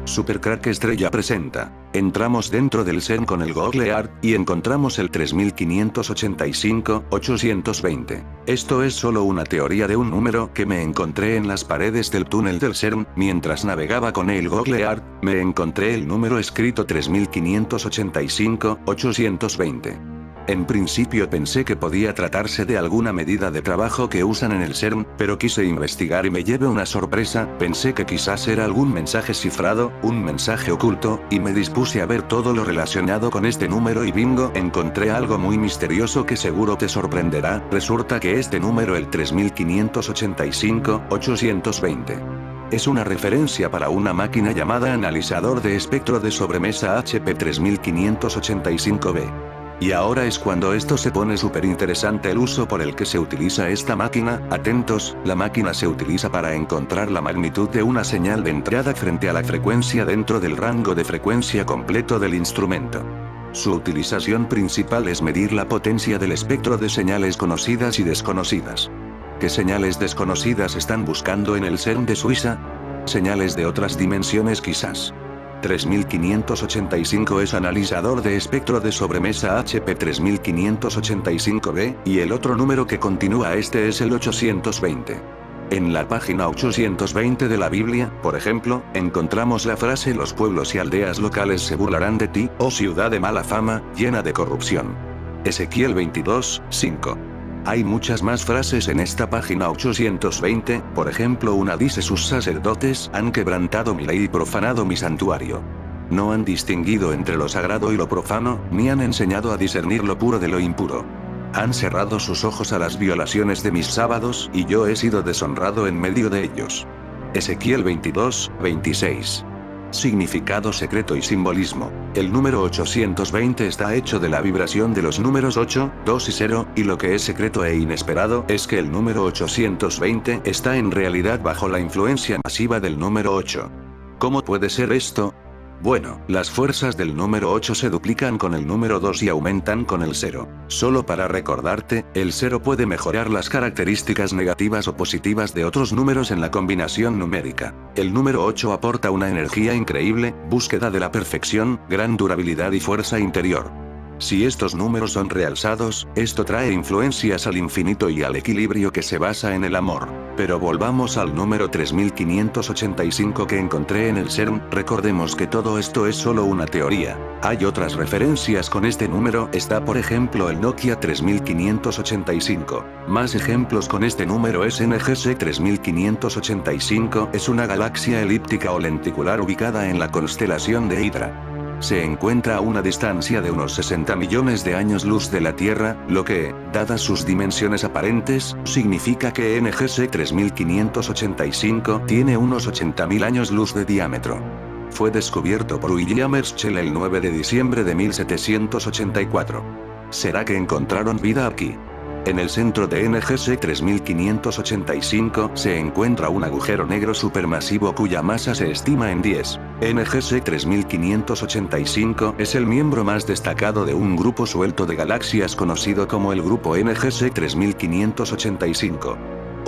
Supercrack Estrella presenta. Entramos dentro del CERN con el Google Earth, y encontramos el 3585-820. Esto es solo una teoría de un número que me encontré en las paredes del túnel del CERN, mientras navegaba con el Google Earth, me encontré el número escrito 3585-820. En principio pensé que podía tratarse de alguna medida de trabajo que usan en el CERN, pero quise investigar y me llevé una sorpresa. Pensé que quizás era algún mensaje cifrado, un mensaje oculto, y me dispuse a ver todo lo relacionado con este número y bingo, encontré algo muy misterioso que seguro te sorprenderá. Resulta que este número, el 3585-820, es una referencia para una máquina llamada analizador de espectro de sobremesa HP 3585B. Y ahora es cuando esto se pone súper interesante, el uso por el que se utiliza esta máquina. Atentos, la máquina se utiliza para encontrar la magnitud de una señal de entrada frente a la frecuencia dentro del rango de frecuencia completo del instrumento. Su utilización principal es medir la potencia del espectro de señales conocidas y desconocidas. ¿Qué señales desconocidas están buscando en el CERN de Suiza? Señales de otras dimensiones quizás. 3585 es analizador de espectro de sobremesa HP 3585B, y el otro número que continúa este es el 820. En la página 820 de la Biblia, por ejemplo, encontramos la frase: los pueblos y aldeas locales se burlarán de ti, oh ciudad de mala fama, llena de corrupción. Ezequiel 22:5. Hay muchas más frases en esta página 820, por ejemplo una dice: sus sacerdotes han quebrantado mi ley y profanado mi santuario. No han distinguido entre lo sagrado y lo profano, ni han enseñado a discernir lo puro de lo impuro. Han cerrado sus ojos a las violaciones de mis sábados, y yo he sido deshonrado en medio de ellos. Ezequiel 22:26. Significado secreto y simbolismo. El número 820 está hecho de la vibración de los números 8, 2 y 0, y lo que es secreto e inesperado es que el número 820 está en realidad bajo la influencia masiva del número 8. ¿Cómo puede ser esto? Bueno, las fuerzas del número 8 se duplican con el número 2 y aumentan con el 0. Solo para recordarte, el 0 puede mejorar las características negativas o positivas de otros números en la combinación numérica. El número 8 aporta una energía increíble, búsqueda de la perfección, gran durabilidad y fuerza interior. Si estos números son realzados, esto trae influencias al infinito y al equilibrio que se basa en el amor. Pero volvamos al número 3585 que encontré en el CERN. Recordemos que todo esto es solo una teoría. Hay otras referencias con este número, está por ejemplo el Nokia 3585. Más ejemplos con este número es NGC 3585, es una galaxia elíptica o lenticular ubicada en la constelación de Hydra. Se encuentra a una distancia de unos 60 millones de años luz de la Tierra, lo que, dadas sus dimensiones aparentes, significa que NGC 3585 tiene unos 80.000 años luz de diámetro. Fue descubierto por William Herschel el 9 de diciembre de 1784. ¿Será que encontraron vida aquí? En el centro de NGC 3585 se encuentra un agujero negro supermasivo cuya masa se estima en 10. NGC 3585 es el miembro más destacado de un grupo suelto de galaxias conocido como el grupo NGC 3585.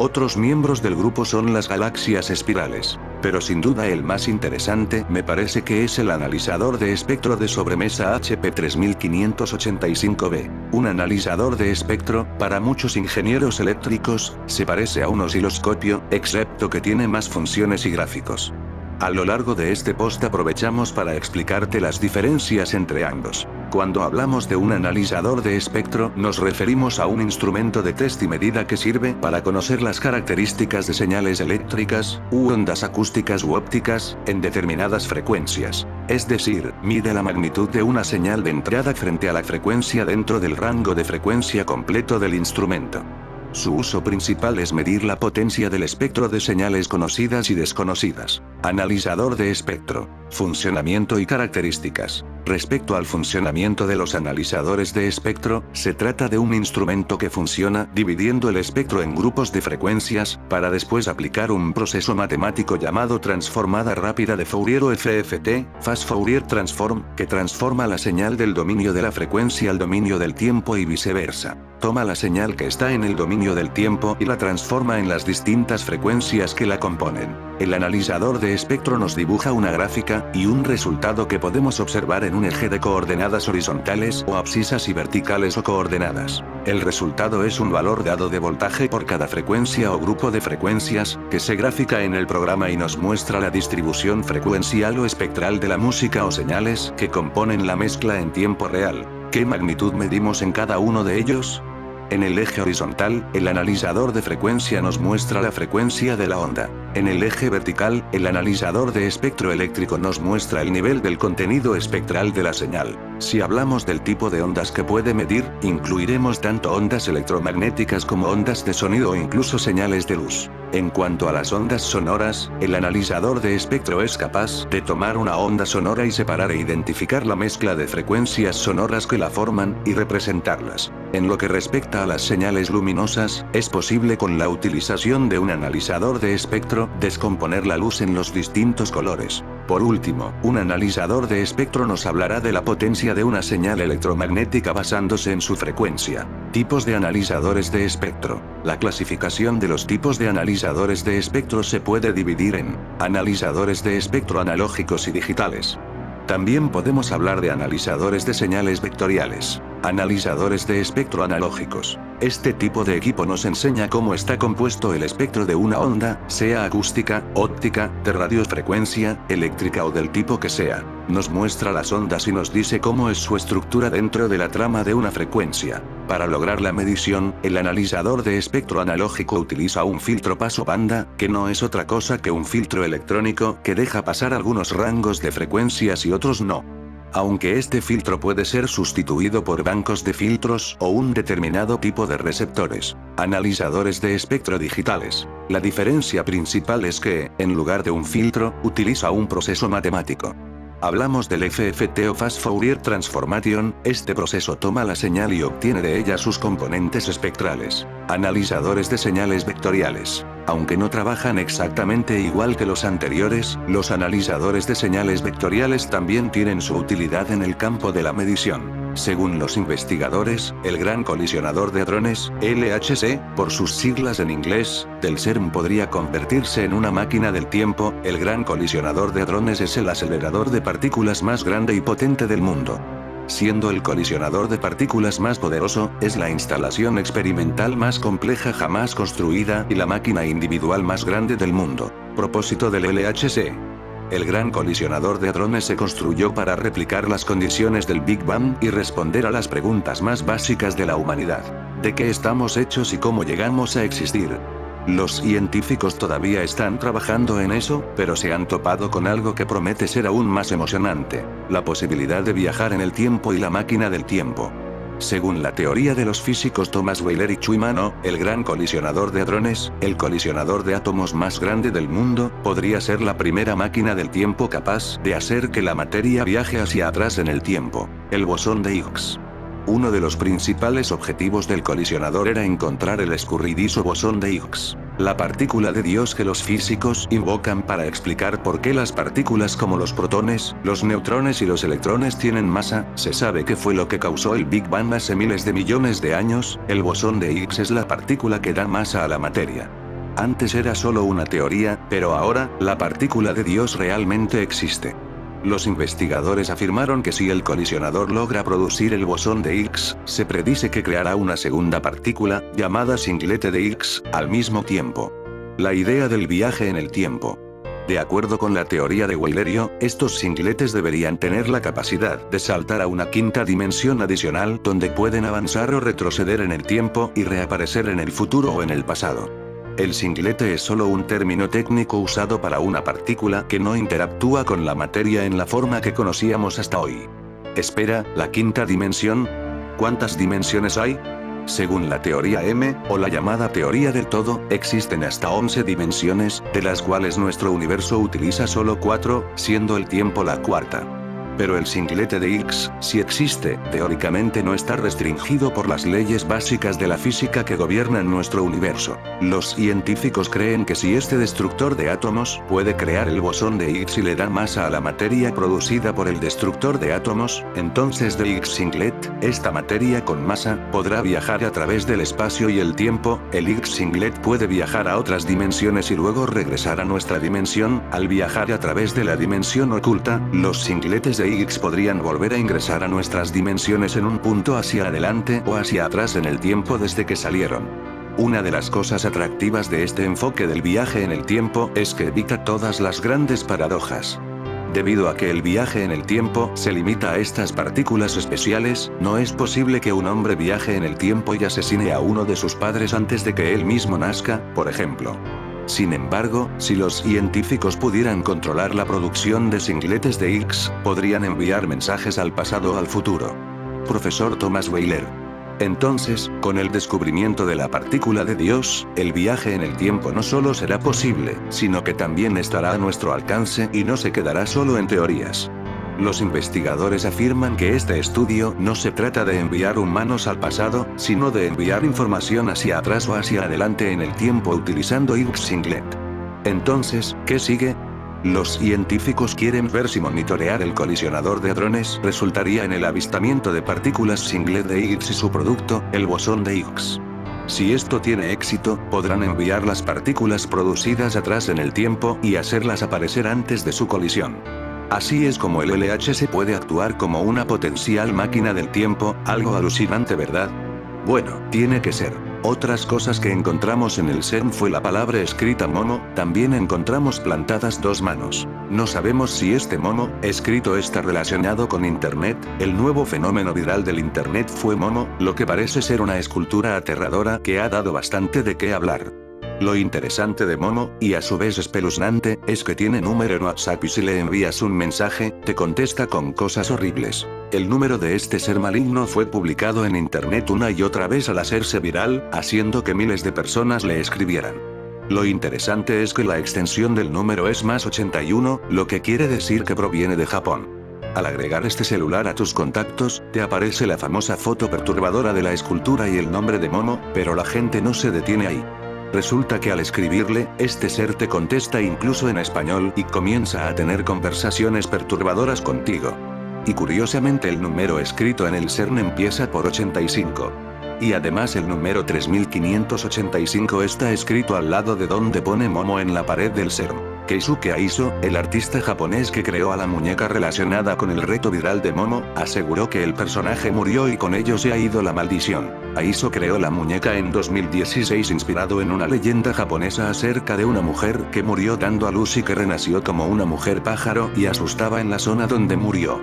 Otros miembros del grupo son las galaxias espirales. Pero sin duda el más interesante me parece que es el analizador de espectro de sobremesa HP 3585B. Un analizador de espectro, para muchos ingenieros eléctricos, se parece a un osciloscopio, excepto que tiene más funciones y gráficos. A lo largo de este post aprovechamos para explicarte las diferencias entre ambos. Cuando hablamos de un analizador de espectro, nos referimos a un instrumento de test y medida que sirve para conocer las características de señales eléctricas, u ondas acústicas u ópticas, en determinadas frecuencias. Es decir, mide la magnitud de una señal de entrada frente a la frecuencia dentro del rango de frecuencia completo del instrumento. Su uso principal es medir la potencia del espectro de señales conocidas y desconocidas. Analizador de espectro. Funcionamiento y características. Respecto al funcionamiento de los analizadores de espectro, se trata de un instrumento que funciona dividiendo el espectro en grupos de frecuencias, para después aplicar un proceso matemático llamado transformada rápida de Fourier o FFT, Fast Fourier Transform, que transforma la señal del dominio de la frecuencia al dominio del tiempo y viceversa. Toma la señal que está en el dominio del tiempo y la transforma en las distintas frecuencias que la componen. El analizador de espectro nos dibuja una gráfica y un resultado que podemos observar en un eje de coordenadas horizontales o abscisas y verticales o coordenadas. El resultado es un valor dado de voltaje por cada frecuencia o grupo de frecuencias, que se grafica en el programa y nos muestra la distribución frecuencial o espectral de la música o señales que componen la mezcla en tiempo real. ¿Qué magnitud medimos en cada uno de ellos? En el eje horizontal, el analizador de frecuencia nos muestra la frecuencia de la onda. En el eje vertical, el analizador de espectro eléctrico nos muestra el nivel del contenido espectral de la señal. Si hablamos del tipo de ondas que puede medir, incluiremos tanto ondas electromagnéticas como ondas de sonido o incluso señales de luz. En cuanto a las ondas sonoras, el analizador de espectro es capaz de tomar una onda sonora y separar e identificar la mezcla de frecuencias sonoras que la forman, y representarlas. En lo que respecta a las señales luminosas, es posible con la utilización de un analizador de espectro, descomponer la luz en los distintos colores. Por último, un analizador de espectro nos hablará de la potencia de una señal electromagnética basándose en su frecuencia. Tipos de analizadores de espectro. La clasificación de los tipos de analizadores de espectro se puede dividir en analizadores de espectro analógicos y digitales. También podemos hablar de analizadores de señales vectoriales. Analizadores de espectro analógicos. Este tipo de equipo nos enseña cómo está compuesto el espectro de una onda, sea acústica, óptica, de radiofrecuencia, eléctrica o del tipo que sea. Nos muestra las ondas y nos dice cómo es su estructura dentro de la trama de una frecuencia. Para lograr la medición, el analizador de espectro analógico utiliza un filtro paso banda, que no es otra cosa que un filtro electrónico que deja pasar algunos rangos de frecuencias y otros no. Aunque este filtro puede ser sustituido por bancos de filtros o un determinado tipo de receptores. Analizadores de espectro digitales. La diferencia principal es que, en lugar de un filtro, utiliza un proceso matemático. Hablamos del FFT o Fast Fourier Transformation, este proceso toma la señal y obtiene de ella sus componentes espectrales. Analizadores de señales vectoriales. Aunque no trabajan exactamente igual que los anteriores, los analizadores de señales vectoriales también tienen su utilidad en el campo de la medición. Según los investigadores, el Gran Colisionador de Hadrones, LHC, por sus siglas en inglés, del CERN podría convertirse en una máquina del tiempo. El Gran Colisionador de Hadrones es el acelerador de partículas más grande y potente del mundo. Siendo el colisionador de partículas más poderoso, es la instalación experimental más compleja jamás construida y la máquina individual más grande del mundo. Propósito del LHC. El Gran Colisionador de Hadrones se construyó para replicar las condiciones del Big Bang y responder a las preguntas más básicas de la humanidad. ¿De qué estamos hechos y cómo llegamos a existir? Los científicos todavía están trabajando en eso, pero se han topado con algo que promete ser aún más emocionante: la posibilidad de viajar en el tiempo y la máquina del tiempo. Según la teoría de los físicos Thomas Wheeler y Chui Mano, el Gran Colisionador de Hadrones, el colisionador de átomos más grande del mundo, podría ser la primera máquina del tiempo capaz de hacer que la materia viaje hacia atrás en el tiempo. El bosón de Higgs. Uno de los principales objetivos del colisionador era encontrar el escurridizo bosón de Higgs, la partícula de Dios que los físicos invocan para explicar por qué las partículas como los protones, los neutrones y los electrones tienen masa. Se sabe que fue lo que causó el Big Bang hace miles de millones de años. El bosón de Higgs es la partícula que da masa a la materia. Antes era solo una teoría, pero ahora, la partícula de Dios realmente existe. Los investigadores afirmaron que si el colisionador logra producir el bosón de Higgs, se predice que creará una segunda partícula, llamada singlete de Higgs, al mismo tiempo. La idea del viaje en el tiempo. De acuerdo con la teoría de Wheelerio, estos singletes deberían tener la capacidad de saltar a una quinta dimensión adicional donde pueden avanzar o retroceder en el tiempo y reaparecer en el futuro o en el pasado. El singlete es solo un término técnico usado para una partícula que no interactúa con la materia en la forma que conocíamos hasta hoy. Espera, ¿la quinta dimensión? ¿Cuántas dimensiones hay? Según la teoría M, o la llamada teoría del todo, existen hasta 11 dimensiones, de las cuales nuestro universo utiliza solo 4, siendo el tiempo la cuarta. Pero el singlete de Higgs, si existe, teóricamente no está restringido por las leyes básicas de la física que gobiernan nuestro universo. Los científicos creen que si este destructor de átomos puede crear el bosón de Higgs y le da masa a la materia producida por el destructor de átomos, entonces de Higgs singlet, esta materia con masa, podrá viajar a través del espacio y el tiempo. El Higgs singlet puede viajar a otras dimensiones y luego regresar a nuestra dimensión. Al viajar a través de la dimensión oculta, los singletes de Higgs podrían volver a ingresar a nuestras dimensiones en un punto hacia adelante o hacia atrás en el tiempo desde que salieron. Una de las cosas atractivas de este enfoque del viaje en el tiempo es que evita todas las grandes paradojas. Debido a que el viaje en el tiempo se limita a estas partículas especiales, no es posible que un hombre viaje en el tiempo y asesine a uno de sus padres antes de que él mismo nazca, por ejemplo. Sin embargo, si los científicos pudieran controlar la producción de singletes de Higgs, podrían enviar mensajes al pasado o al futuro. Profesor Thomas Wheeler. Entonces, con el descubrimiento de la partícula de Dios, el viaje en el tiempo no solo será posible, sino que también estará a nuestro alcance y no se quedará solo en teorías. Los investigadores afirman que este estudio no se trata de enviar humanos al pasado, sino de enviar información hacia atrás o hacia adelante en el tiempo utilizando Higgs singlet. Entonces, ¿qué sigue? Los científicos quieren ver si monitorear el colisionador de hadrones resultaría en el avistamiento de partículas singlet de Higgs y su producto, el bosón de Higgs. Si esto tiene éxito, podrán enviar las partículas producidas atrás en el tiempo y hacerlas aparecer antes de su colisión. Así es como el LHC puede actuar como una potencial máquina del tiempo, algo alucinante, ¿verdad? Bueno, tiene que ser. Otras cosas que encontramos en el CERN fue la palabra escrita momo. También encontramos plantadas 2 manos. No sabemos si este momo, escrito, está relacionado con Internet. El nuevo fenómeno viral del Internet fue momo, lo que parece ser una escultura aterradora que ha dado bastante de qué hablar. Lo interesante de Momo, y a su vez espeluznante, es que tiene número en WhatsApp y si le envías un mensaje, te contesta con cosas horribles. El número de este ser maligno fue publicado en internet una y otra vez al hacerse viral, haciendo que miles de personas le escribieran. Lo interesante es que la extensión del número es +81, lo que quiere decir que proviene de Japón. Al agregar este celular a tus contactos, te aparece la famosa foto perturbadora de la escultura y el nombre de Momo, pero la gente no se detiene ahí. Resulta que al escribirle, este ser te contesta incluso en español y comienza a tener conversaciones perturbadoras contigo. Y curiosamente el número escrito en el CERN empieza por 85. Y además el número 3585 está escrito al lado de donde pone Momo en la pared del CERN. Keisuke Aizo, el artista japonés que creó a la muñeca relacionada con el reto viral de Momo, aseguró que el personaje murió y con ello se ha ido la maldición. Aizo creó la muñeca en 2016 inspirado en una leyenda japonesa acerca de una mujer que murió dando a luz y que renació como una mujer pájaro y asustaba en la zona donde murió.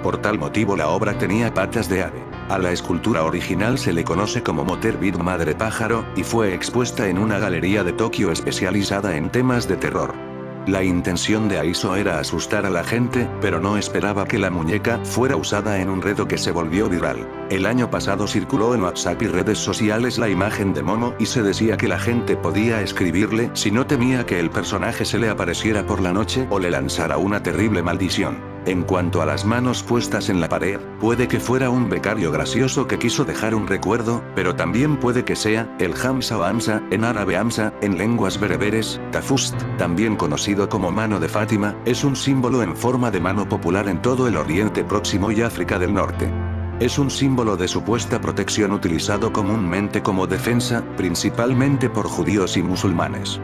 Por tal motivo la obra tenía patas de ave. A la escultura original se le conoce como Moterbird Madre Pájaro, y fue expuesta en una galería de Tokio especializada en temas de terror. La intención de Aizo era asustar a la gente, pero no esperaba que la muñeca fuera usada en un reto que se volvió viral. El año pasado circuló en WhatsApp y redes sociales la imagen de Momo y se decía que la gente podía escribirle si no temía que el personaje se le apareciera por la noche o le lanzara una terrible maldición. En cuanto a las manos puestas en la pared, puede que fuera un becario gracioso que quiso dejar un recuerdo, pero también puede que sea el Hamza o Hamza, en árabe Hamza, en lenguas bereberes. Tafust, también conocido como mano de Fátima, es un símbolo en forma de mano popular en todo el Oriente Próximo y África del Norte. Es un símbolo de supuesta protección utilizado comúnmente como defensa, principalmente por judíos y musulmanes.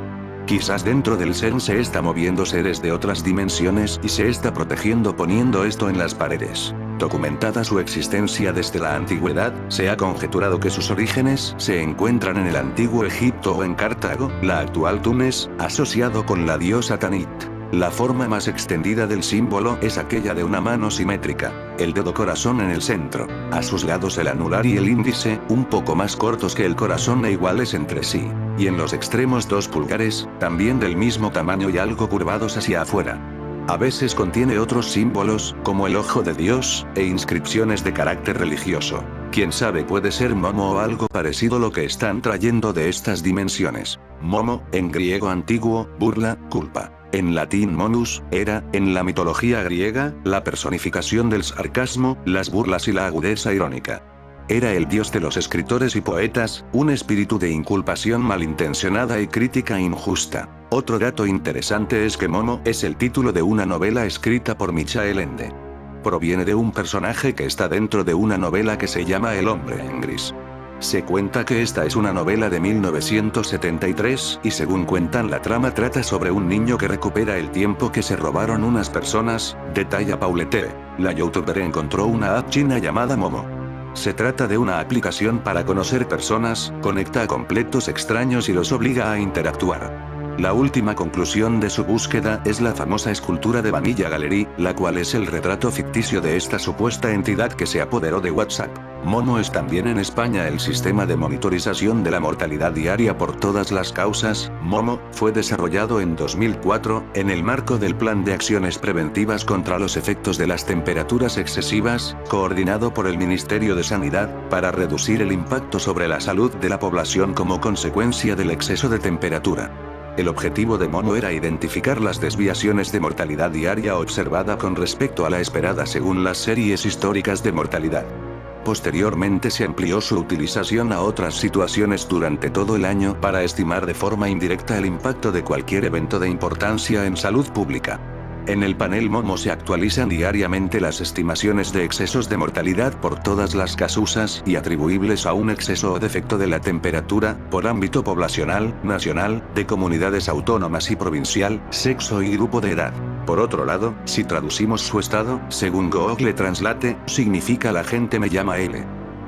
Quizás dentro del CERN se está moviendo seres de otras dimensiones y se está protegiendo poniendo esto en las paredes. Documentada su existencia desde la antigüedad, se ha conjeturado que sus orígenes se encuentran en el antiguo Egipto o en Cartago, la actual Túnez, asociado con la diosa Tanit. La forma más extendida del símbolo es aquella de una mano simétrica, el dedo corazón en el centro, a sus lados el anular y el índice, un poco más cortos que el corazón e iguales entre sí, y en los extremos 2 pulgares, también del mismo tamaño y algo curvados hacia afuera. A veces contiene otros símbolos, como el ojo de Dios, e inscripciones de carácter religioso. Quién sabe, puede ser Momo o algo parecido lo que están trayendo de estas dimensiones. Momo, en griego antiguo, burla, culpa. En latín monus, era, en la mitología griega, la personificación del sarcasmo, las burlas y la agudeza irónica. Era el dios de los escritores y poetas, un espíritu de inculpación malintencionada y crítica injusta. Otro dato interesante es que Momo es el título de una novela escrita por Michael Ende. Proviene de un personaje que está dentro de una novela que se llama El hombre en gris. Se cuenta que esta es una novela de 1973 y según cuentan la trama trata sobre un niño que recupera el tiempo que se robaron unas personas, detalla Paulette. La youtuber encontró una app china llamada Momo. Se trata de una aplicación para conocer personas, conecta a completos extraños y los obliga a interactuar. La última conclusión de su búsqueda es la famosa escultura de Vanilla Gallery, la cual es el retrato ficticio de esta supuesta entidad que se apoderó de WhatsApp. Momo es también en España el sistema de monitorización de la mortalidad diaria por todas las causas. Momo fue desarrollado en 2004, en el marco del Plan de Acciones Preventivas contra los efectos de las temperaturas excesivas, coordinado por el Ministerio de Sanidad, para reducir el impacto sobre la salud de la población como consecuencia del exceso de temperatura. El objetivo de Momo era identificar las desviaciones de mortalidad diaria observada con respecto a la esperada según las series históricas de mortalidad. Posteriormente se amplió su utilización a otras situaciones durante todo el año para estimar de forma indirecta el impacto de cualquier evento de importancia en salud pública. En el panel Momo se actualizan diariamente las estimaciones de excesos de mortalidad por todas las causas y atribuibles a un exceso o defecto de la temperatura, por ámbito poblacional, nacional, de comunidades autónomas y provincial, sexo y grupo de edad. Por otro lado, si traducimos su estado, según Google Translate, significa la gente me llama L.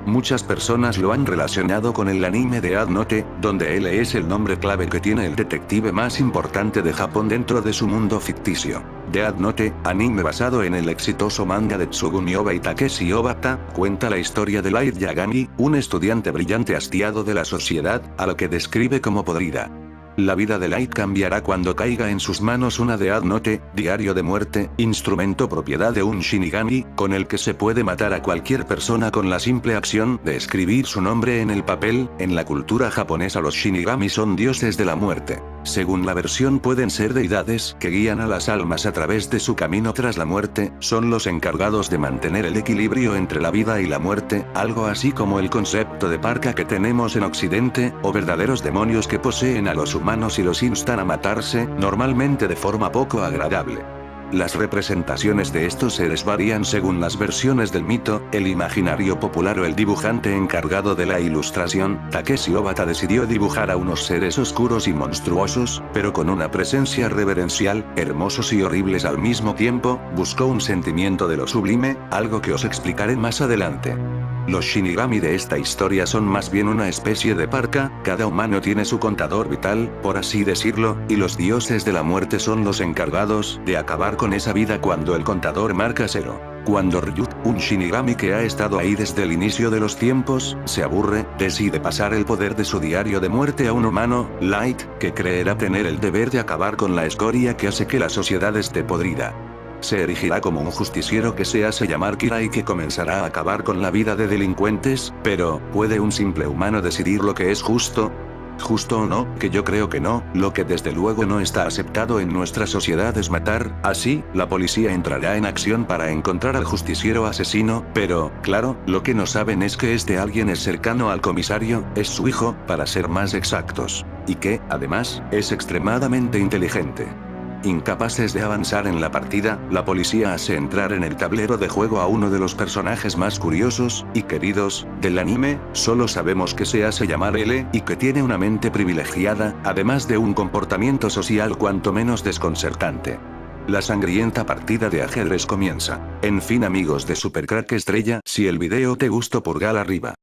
Muchas personas lo han relacionado con el anime de Death Note, donde L es el nombre clave que tiene el detective más importante de Japón dentro de su mundo ficticio. Death Note, anime basado en el exitoso manga de Tsugumi Ohba y Takeshi Obata, cuenta la historia de Light Yagami, un estudiante brillante hastiado de la sociedad, a lo que describe como podrida. La vida de Light cambiará cuando caiga en sus manos una Death Note, diario de muerte, instrumento propiedad de un Shinigami, con el que se puede matar a cualquier persona con la simple acción de escribir su nombre en el papel. En la cultura japonesa los Shinigami son dioses de la muerte. Según la versión pueden ser deidades que guían a las almas a través de su camino tras la muerte, son los encargados de mantener el equilibrio entre la vida y la muerte, algo así como el concepto de parca que tenemos en Occidente, o verdaderos demonios que poseen a los humanos y los instan a matarse, normalmente de forma poco agradable. Las representaciones de estos seres varían según las versiones del mito, el imaginario popular o el dibujante encargado de la ilustración. Takeshi Obata decidió dibujar a unos seres oscuros y monstruosos, pero con una presencia reverencial, hermosos y horribles al mismo tiempo. Buscó un sentimiento de lo sublime, algo que os explicaré más adelante. Los Shinigami de esta historia son más bien una especie de parca, cada humano tiene su contador vital, por así decirlo, y los dioses de la muerte son los encargados de acabar con esa vida cuando el contador marca 0. Cuando Ryut, un Shinigami que ha estado ahí desde el inicio de los tiempos, se aburre, decide pasar el poder de su diario de muerte a un humano, Light, que creerá tener el deber de acabar con la escoria que hace que la sociedad esté podrida. Se erigirá como un justiciero que se hace llamar Kira y que comenzará a acabar con la vida de delincuentes, pero, ¿puede un simple humano decidir lo que es justo? ¿Justo o no? Que yo creo que no. Lo que desde luego no está aceptado en nuestra sociedad es matar. Así, la policía entrará en acción para encontrar al justiciero asesino, pero, claro, lo que no saben es que este alguien es cercano al comisario, es su hijo, para ser más exactos. Y que, además, es extremadamente inteligente. Incapaces de avanzar en la partida, la policía hace entrar en el tablero de juego a uno de los personajes más curiosos y queridos del anime. Solo sabemos que se hace llamar L y que tiene una mente privilegiada, además de un comportamiento social cuanto menos desconcertante. La sangrienta partida de ajedrez comienza. En fin amigos de Super Crack Estrella, si el video te gustó pulgar arriba.